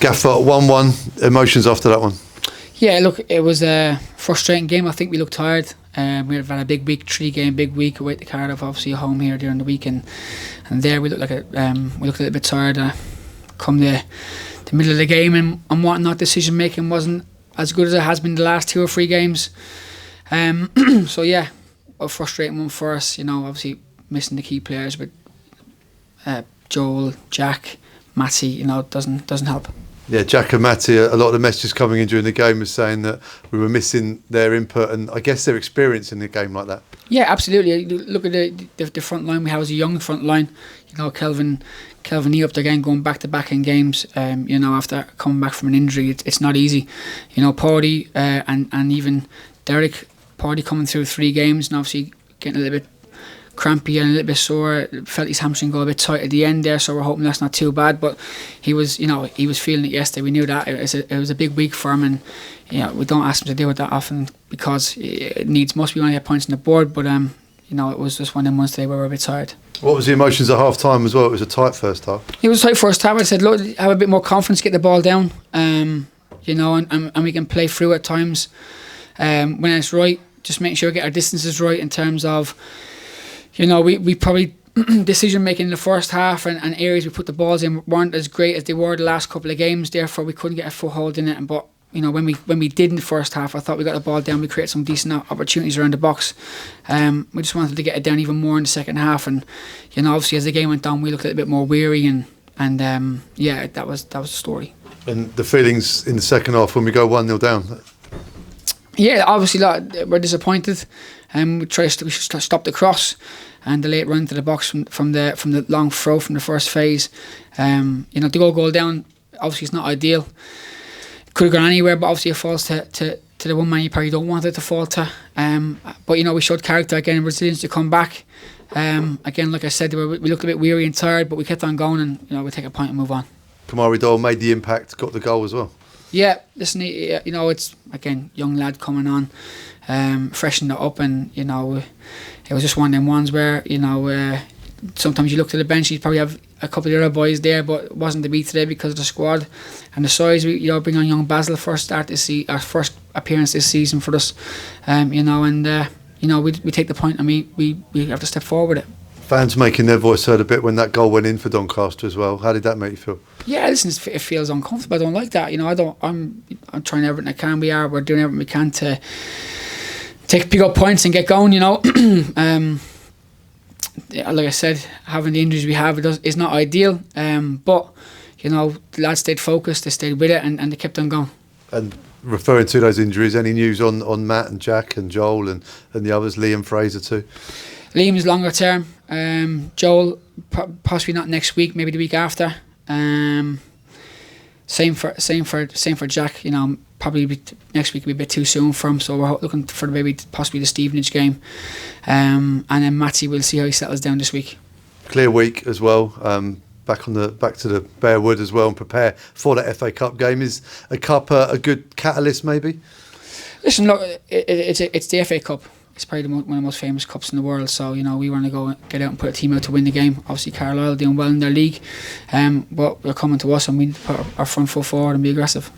Gaffer, 1-1, emotions after that one? Yeah, look, it was a frustrating game. I think we looked tired. We've had a big week, 3-game big week away to Cardiff, obviously home here during the week, and there we looked like we looked a little bit tired. Come the middle of the game and whatnot, decision making wasn't as good as it has been the last 2 or 3 games. So yeah, a frustrating one for us. Obviously missing the key players, but Joel, Jack, Matty, doesn't help. Yeah, Jack and Matty, a lot of the messages coming in during the game was saying that we were missing their input and I guess their experience in a game like that. Yeah, absolutely. Look at the front line we have as a young front line. Kelvin E up there again, going back to back in games. After coming back from an injury, it's not easy. Pawdy and even Derek Pawdy coming through 3 games and obviously getting a little bit crampy and a little bit sore. Felt his hamstring go a bit tight at the end there, so we're hoping that's not too bad. But he was feeling it yesterday. We knew that it was a big week for him, and we don't ask him to do it that often because it must be one of the points on the board. But it was just one of them ones today where we were a bit tired. What was the emotions at half time as well? It was a tight first half. It was a tight first half. I said, look, have a bit more confidence, get the ball down, and we can play through at times when it's right. Just make sure we get our distances right in terms of. We probably decision making in the first half and areas we put the balls in weren't as great as they were the last couple of games. Therefore, we couldn't get a foothold in it. But when we did in the first half, I thought we got the ball down. We created some decent opportunities around the box. We just wanted to get it down even more in the second half. And obviously as the game went on, we looked a little bit more weary. And that was the story. And the feelings in the second half when we go 1-0 down. Yeah, obviously we're disappointed. We should stop the cross and the late run to the box from the long throw from the first phase. To go goal down, obviously it's not ideal. Could have gone anywhere, but obviously it falls to the one man you probably don't want it to fall to. But we showed character again and resilience to come back. Again, like I said, we looked a bit weary and tired, but we kept on going and we take a point and move on. Kamari Doyle made the impact, got the goal as well. Yeah, listen, it's again young lad coming on, freshened it up, and it was just one of them ones where sometimes you look to the bench, you probably have a couple of the other boys there, but it wasn't to be today because of the squad and the size. We bring on young Basil first first appearance this season for us, we take the point and we have to step forward with it. Fans making their voice heard a bit when that goal went in for Doncaster as well. How did that make you feel? Yeah, listen, it feels uncomfortable. I don't like that. I'm trying everything I can. We're doing everything we can to pick up points and get going. Like I said, having the injuries we have is not ideal. But the lads stayed focused. They stayed with it and they kept on going. And referring to those injuries, any news on Matt and Jack and Joel and the others, Liam Fraser too? Liam is longer term. Joel possibly not next week, maybe the week after. Same for Jack. Probably next week will be a bit too soon for him. So we're looking for maybe possibly the Stevenage game. And then Matty, we'll see how he settles down this week. Clear week as well. Back to the Bearwood as well and prepare for the FA Cup game. Is a cup a good catalyst maybe? Listen, look, it's the FA Cup. It's probably one of the most famous cups in the world, so we want to go get out and put a team out to win the game. Obviously Carlisle doing well in their league, but they're coming to us and we need to put our front foot forward and be aggressive.